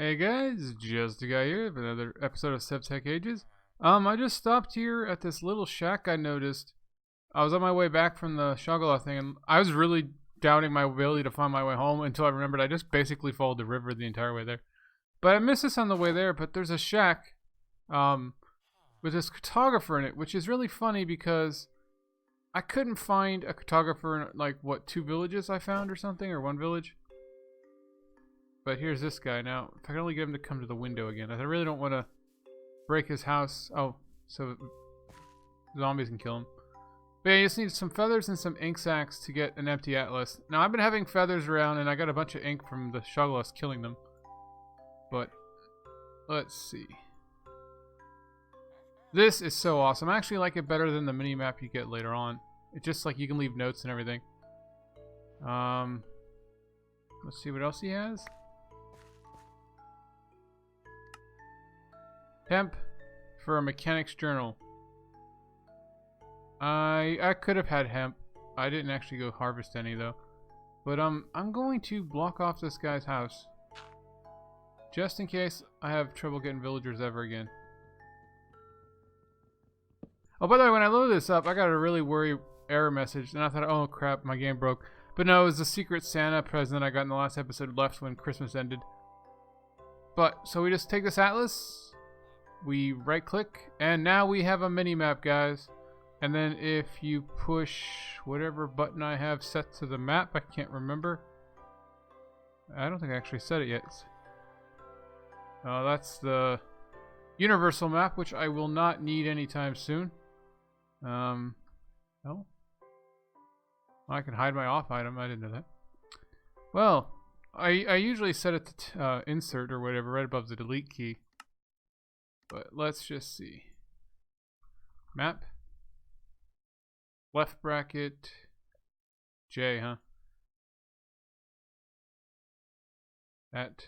Hey guys, Justa guy here with another episode of Sevtech Ages. I just stopped here at this little shack I noticed. I was on my way back from the Shoggoth thing, and I was really doubting my ability to find my way home until I remembered I just basically followed the river the entire way there. But I missed this on the way there, but there's a shack, with this cartographer in it, which is really funny because I couldn't find a cartographer in, like, what, 2 villages I found or something, or 1 village? But here's this guy now. If I can only get him to come to the window again. I really don't want to break his house. Oh, so zombies can kill him. But yeah, you just need some feathers and some ink sacs to get an empty atlas. Now, I've been having feathers around, and I got a bunch of ink from the Shoggoth killing them. But, let's see. This is so awesome. I actually like it better than the mini-map you get later on. It's just like you can leave notes and everything. Let's see what else he has. Hemp for a mechanic's journal. I could have had hemp. I didn't actually go harvest any though. But I'm going to block off this guy's house. Just in case I have trouble getting villagers ever again. Oh, by the way, when I loaded this up, I got a really worry error message, and I thought, oh crap, my game broke. But no, it was the secret Santa present I got in the last episode left when Christmas ended. But, so we just take this atlas, we right click, and now we have a mini-map, guys. And then if you push whatever button I have set to the map, I can't remember. I don't think I actually set it yet. That's the universal map, which I will not need anytime soon. Oh. I can hide my off item. I didn't know that. Well, I usually set it to insert or whatever right above the delete key. But let's just see. Map. Left bracket. J, huh? That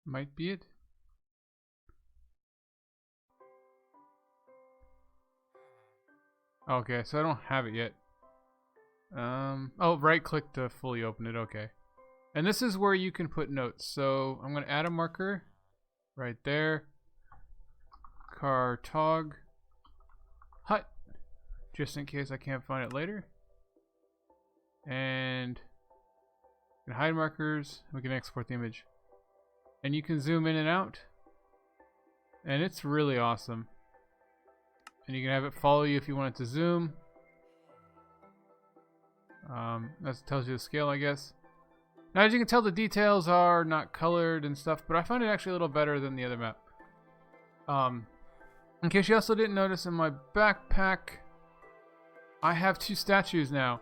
might be it. Okay, so I don't have it yet. Oh, right click to fully open it, okay. And this is where you can put notes. So I'm going to add a marker right there. Cartog hut, just in case I can't find it later. And we can hide markers, we can export the image. And you can zoom in and out. And it's really awesome. And you can have it follow you if you want it to zoom. That tells you the scale, I guess. Now, as you can tell, the details are not colored and stuff, but I find it actually a little better than the other map. In case you also didn't notice, in my backpack, I have 2 statues now.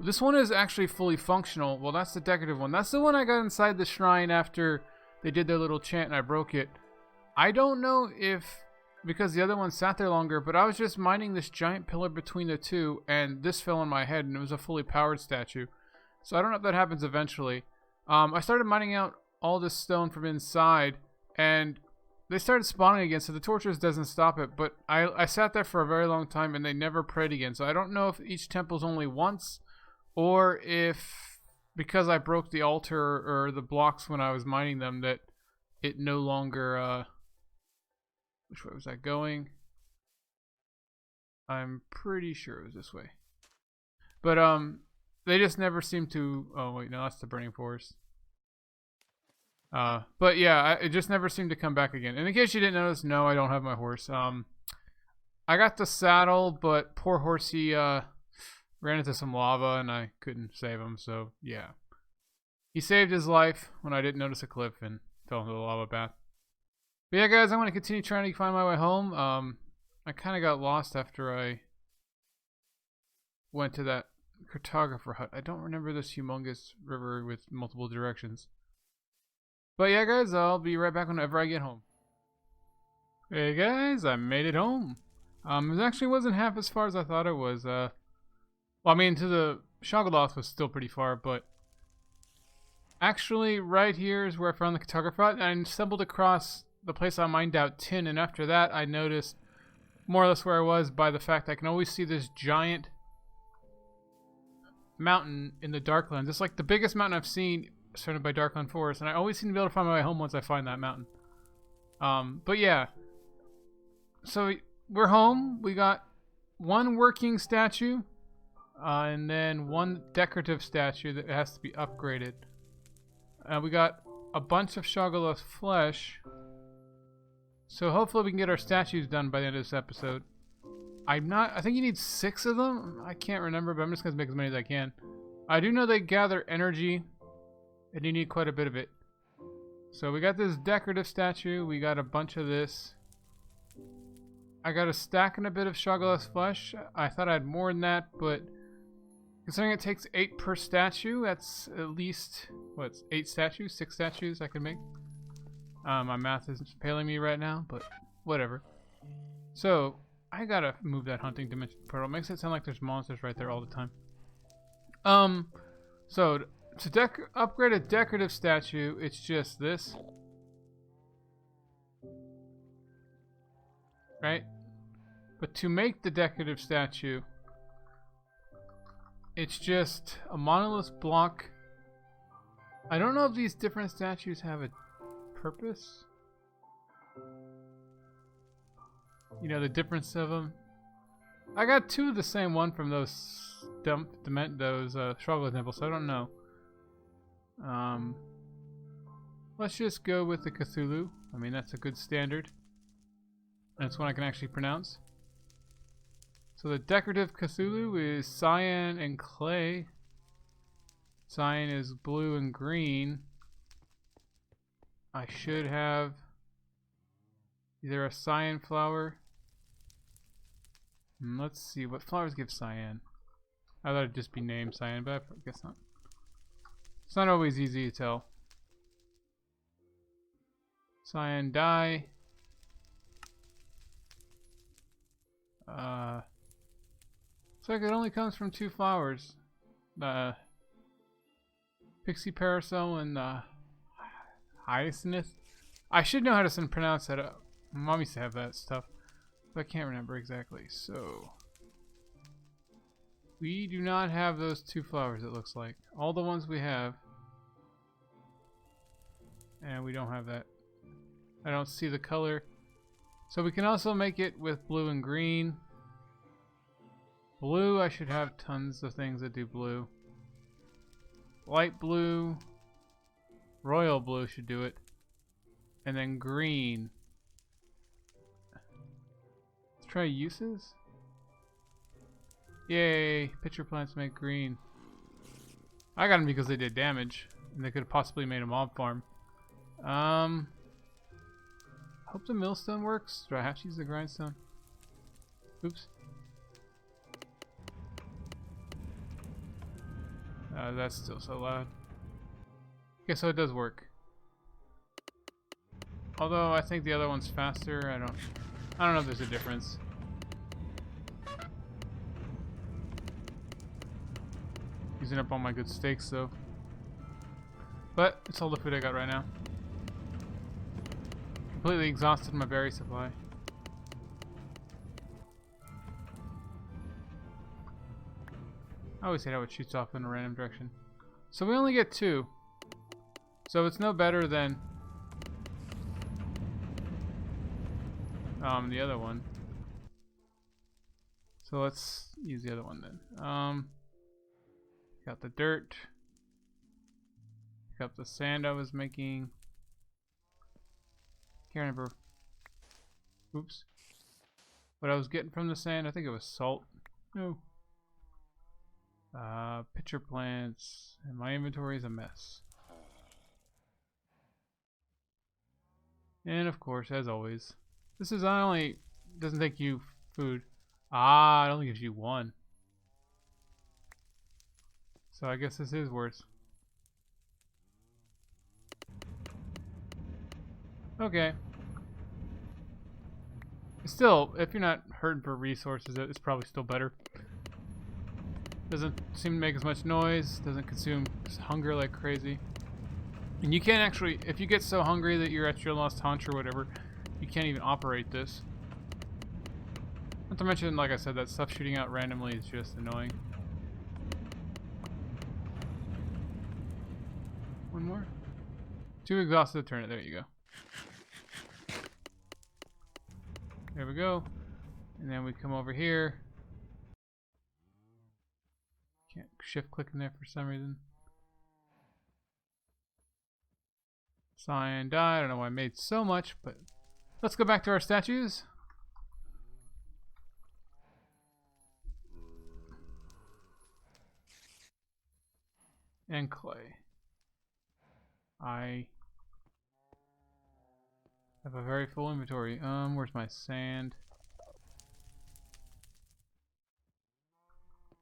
This one is actually fully functional. Well, that's the decorative one. That's the one I got inside the shrine after they did their little chant and I broke it. I don't know if, because the other one sat there longer, but I was just mining this giant pillar between the two, and this fell on my head, and it was a fully powered statue. So I don't know if that happens eventually. I started mining out all this stone from inside, and they started spawning again, so the torches doesn't stop it, but I sat there for a very long time, and they never prayed again. So I don't know if each temple's only once, or if, because I broke the altar or the blocks when I was mining them, that it no longer, which way was that going? I'm pretty sure it was this way. But, they just never seem to... Oh, wait, no, that's the burning forest. But yeah, it just never seemed to come back again. And in case you didn't notice, no, I don't have my horse. I got the saddle, but poor horsey, ran into some lava and I couldn't save him, so yeah. He saved his life when I didn't notice a cliff and fell into the lava bath. But yeah, guys, I'm going to continue trying to find my way home. I kind of got lost after I went to that cartographer hut. I don't remember this humongous river with multiple directions. But yeah, guys, I'll be right back whenever I get home. Hey guys, I made it home. It actually wasn't half as far as I thought it was. Well, I mean, to the Shoggoth was still pretty far, but actually right here is where I found the cartographer hut, and I stumbled across the place I mined out tin, and after that I noticed more or less where I was by the fact I can always see this giant mountain in the Darklands. It's like the biggest mountain I've seen surrounded by Darkland Forest, and I always seem to be able to find my way home once I find that mountain. But yeah. So we're home. We got one working statue, and then one decorative statue that has to be upgraded. We got a bunch of Shoggoth's flesh. So hopefully we can get our statues done by the end of this episode. I think you need 6 of them. I can't remember, but I'm just going to make as many as I can. I do know they gather energy, and you need quite a bit of it. So we got this decorative statue. We got a bunch of this. I got a stack and a bit of Shoggoth's flesh. I thought I had more than that, but considering it takes 8 per statue, that's at least, what's 8 statues? 6 statues I can make. My math is failing me right now, but whatever. So I gotta move that hunting dimension portal. It makes it sound like there's monsters right there all the time. So to upgrade a decorative statue, it's just this. Right? But to make the decorative statue, it's just a monolith block. I don't know if these different statues have a purpose. You know, the difference of them. I got 2 of the same one from those Shoggoth temples, so I don't know. Let's just go with the Cthulhu. I mean, that's a good standard. That's one I can actually pronounce. So the decorative Cthulhu is cyan and clay. Cyan is blue and green. I should have either a cyan flower. Let's see, what flowers give cyan? I thought it'd just be named cyan, but I guess not. It's not always easy to tell. Cyan dye. Looks like it only comes from 2 flowers. Pixie parasol and hyacinth. I should know how to pronounce that. Mom used to have that stuff, but I can't remember exactly. So we do not have those 2 flowers, it looks like. All the ones we have, and we don't have that. I don't see the color. So we can also make it with blue and green. Blue, I should have tons of things that do blue. Light blue, royal blue should do it. And then green. Let's try uses. Yay, pitcher plants make green. I got them because they did damage, and they could have possibly made a mob farm. Hope the millstone works. Do I have to use the grindstone? Oops. That's still so loud. Okay, so it does work. Although I think the other one's faster. I don't know if there's a difference. Using up all my good steaks though. But it's all the food I got right now. Completely exhausted my berry supply. I always hate how it shoots off in a random direction. So we only get 2. So it's no better than the other one. So let's use the other one then. Got the dirt. Pick up the sand I was making. Can't remember. Oops. What I was getting from the sand, I think it was salt. No. Pitcher plants, and my inventory is a mess. And of course, as always, this is not only doesn't take you food. It only gives you 1. So I guess this is worse. Okay. Still, if you're not hurting for resources, it's probably still better. Doesn't seem to make as much noise, doesn't consume hunger like crazy. And you can't actually, if you get so hungry that you're at your lost haunch or whatever, you can't even operate this. Not to mention, like I said, that stuff shooting out randomly is just annoying. One more. Too exhausted to turn it. There you go. There we go. And then we come over here. Can't shift click in there for some reason. Cyan dye. I don't know why I made so much, but let's go back to our statues. And clay. I have a very full inventory. Where's my sand?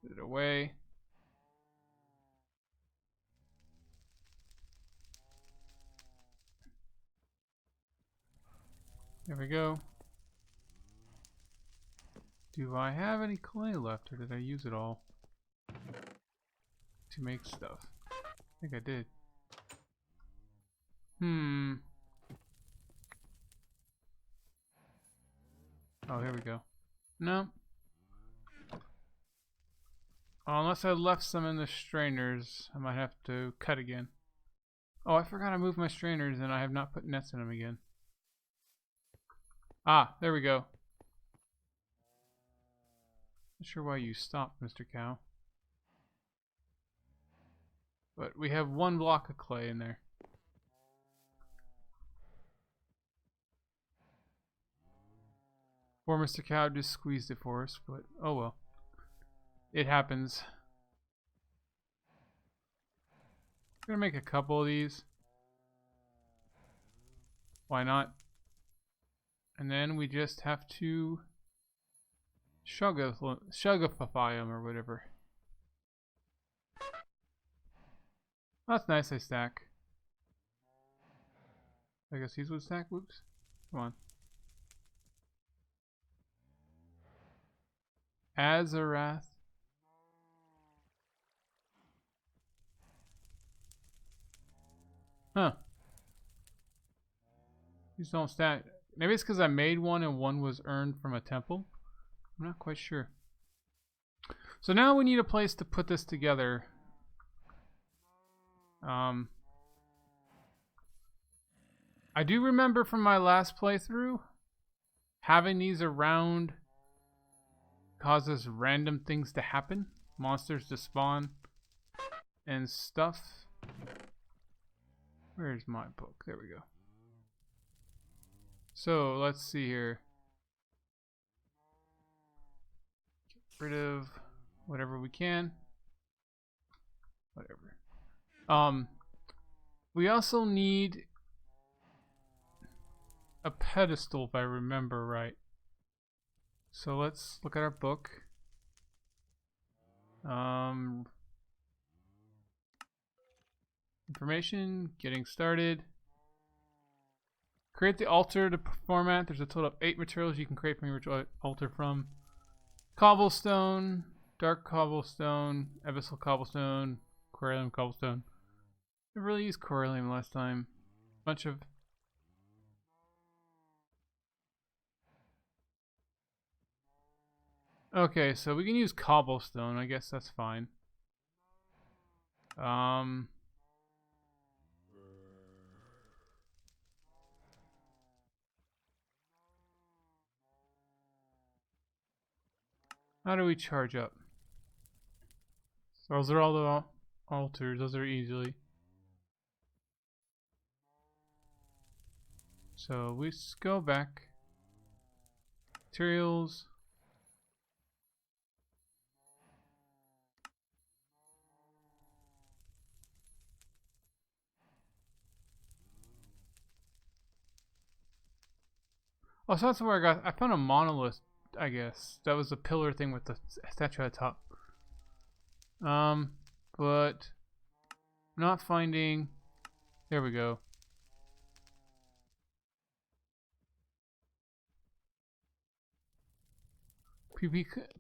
Put it away. There we go. Do I have any clay left, or did I use it all to make stuff? I think I did. Oh, here we go. No. Unless I left some in the strainers, I might have to cut again. Oh, I forgot I moved my strainers and I have not put nets in them again. Ah, there we go. Not sure why you stopped, Mr. Cow. But we have one block of clay in there. Poor Mr. Cow just squeezed it for us, but oh well. It happens. I'm gonna make a couple of these. Why not? And then we just have to shugify them or whatever. That's nice, they stack. I guess these would stack? Whoops. Come on. Azarath. Huh. These don't stack. Maybe it's because I made one and one was earned from a temple. I'm not quite sure. So now we need a place to put this together. I do remember from my last playthrough, having these around causes random things to happen. Monsters to spawn and stuff. Where's my book? There we go. So let's see here. Get rid of whatever we can. Whatever. We also need a pedestal, if I remember right. So let's look at our book. Information, getting started. Create the altar to format. There's a total of 8 materials you can create from your altar from. Cobblestone, dark cobblestone, abyssal cobblestone, corallium cobblestone. I really used corallium last time. Bunch of okay, so we can use cobblestone. I guess that's fine. How do we charge up? So those are all the altars. Those are easily. So we just go back. Materials. Oh, so that's where I found a monolith, I guess. That was the pillar thing with the statue at the top. But not finding. There we go.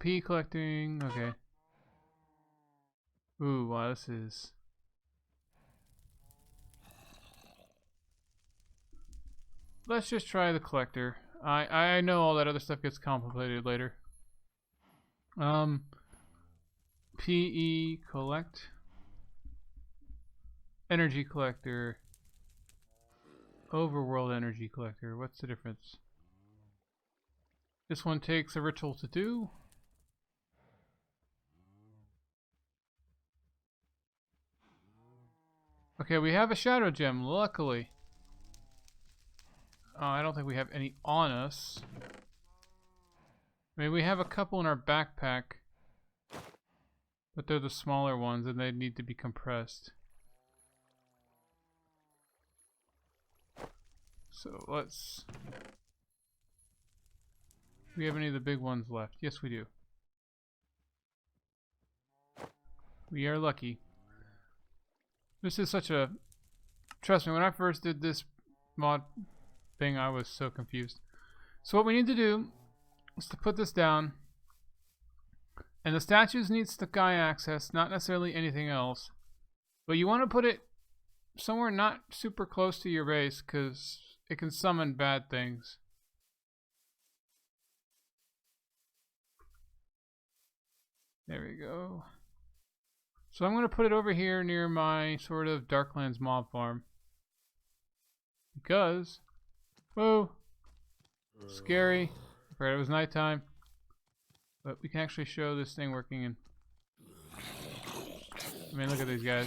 P collecting. Okay. Ooh, wow, this is. Let's just try the collector. I know all that other stuff gets complicated later. PE collect. Energy collector. Overworld energy collector. What's the difference? This one takes a ritual to do. Okay, we have a shadow gem, luckily. I don't think we have any on us. I mean, we have a couple in our backpack. But they're the smaller ones and they need to be compressed. So let's... Do we have any of the big ones left? Yes, we do. We are lucky. This is such a... Trust me, when I first did this mod thing, I was so confused. So what we need to do is to put this down. And the statues need Sky access, not necessarily anything else. But you want to put it somewhere not super close to your base, because it can summon bad things. There we go. So I'm going to put it over here near my sort of Darklands mob farm. Because... Whoa! Scary. I forgot it was nighttime. But we can actually show this thing working in... I mean, look at these guys.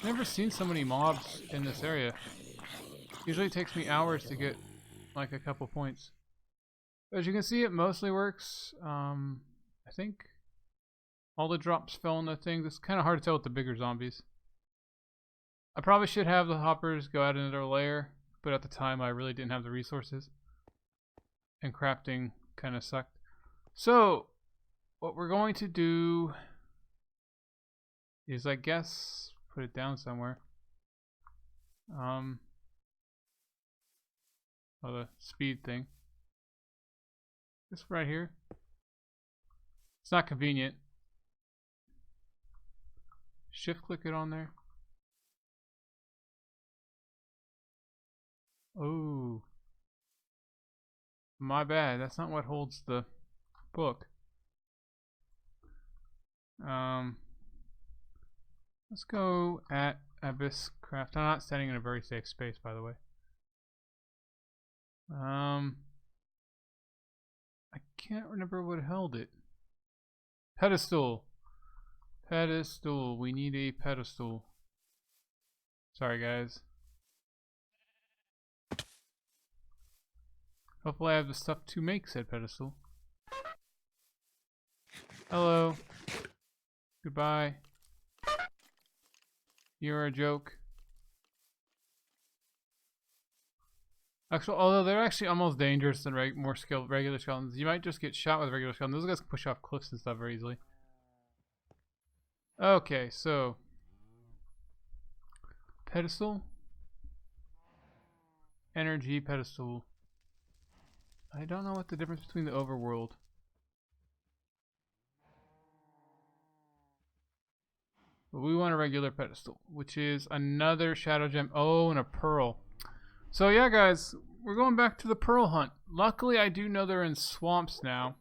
Never seen so many mobs in this area. Usually it takes me hours to get like a couple points. As you can see, it mostly works. I think all the drops fell on the thing. It's kind of hard to tell with the bigger zombies. I probably should have the hoppers go out another layer, but at the time I really didn't have the resources. And crafting kind of sucked. So, what we're going to do is, I guess, put it down somewhere. Oh, the speed thing. This right here. It's not convenient. Shift click it on there. Oh. My bad. That's not what holds the book. Let's go at Abyssalcraft. I'm not standing in a very safe space, by the way. I can't remember what held it. Pedestal. Pedestal. We need a pedestal. Sorry, guys. Hopefully I have the stuff to make said pedestal. Hello. Goodbye. You're a joke. Actually, although they're actually almost dangerous than more skilled regular skeletons. You might just get shot with regular skeletons. Those guys can push off cliffs and stuff very easily. Okay, so pedestal, energy pedestal. I don't know what the difference between the overworld. But we want a regular pedestal, which is another shadow gem. Oh, and a pearl. So yeah, guys, we're going back to the pearl hunt. Luckily, I do know they're in swamps now.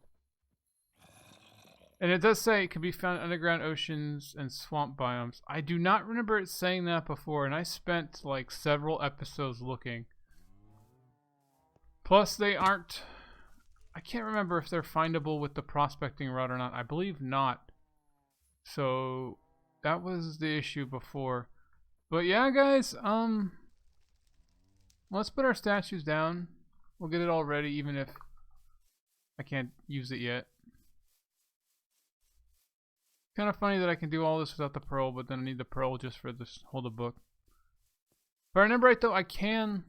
And it does say it can be found in underground oceans and swamp biomes. I do not remember it saying that before, and I spent like several episodes looking. Plus, they aren't... I can't remember if they're findable with the prospecting route or not. I believe not. So, that was the issue before. But yeah, guys, let's put our statues down. We'll get it all ready, even if I can't use it yet. Kind of funny that I can do all this without the pearl, but then I need the pearl just for this hold the book. If I remember right, though, I can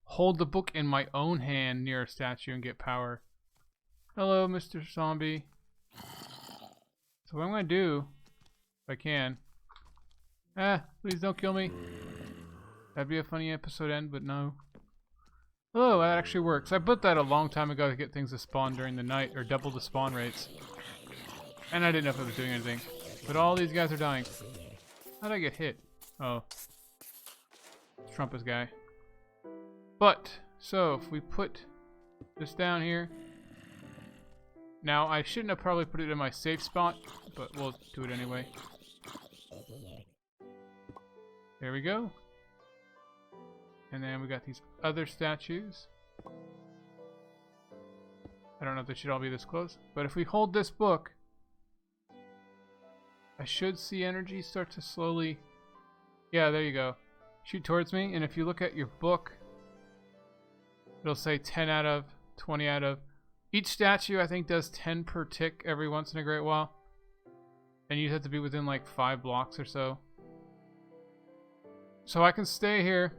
hold the book in my own hand near a statue and get power. Hello, Mr. Zombie. So what I'm gonna do, if I can. Please don't kill me. That'd be a funny episode end, but no. Oh, that actually works. I put that a long time ago to get things to spawn during the night, or double the spawn rates. And I didn't know if it was doing anything. But all these guys are dying. How'd I get hit? Oh. Trumpus guy. But, so, if we put this down here. Now, I shouldn't have probably put it in my safe spot, but we'll do it anyway. There we go. And then we got these other statues. I don't know if they should all be this close, but if we hold this book, I should see energy start to slowly... Yeah, there you go. Shoot towards me, and if you look at your book, it'll say 10 out of, 20 out of. Each statue, I think, does 10 per tick every once in a great while. And you have to be within like 5 blocks or so. So I can stay here,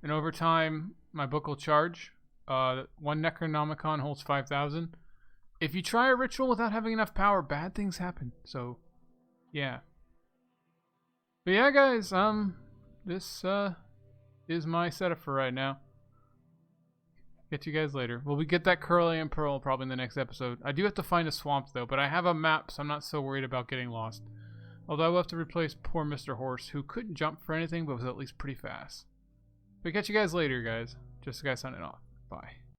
and over time, my book will charge. One Necronomicon holds 5,000. If you try a ritual without having enough power, bad things happen. So, yeah. But yeah, guys, this is my setup for right now. Get you guys later. Well, we get that Curlian Pearl probably in the next episode. I do have to find a swamp, though, but I have a map, so I'm not so worried about getting lost. Although I will have to replace poor Mr. Horse, who couldn't jump for anything, but was at least pretty fast. But catch you guys later, guys. Just a guy signing off. Bye.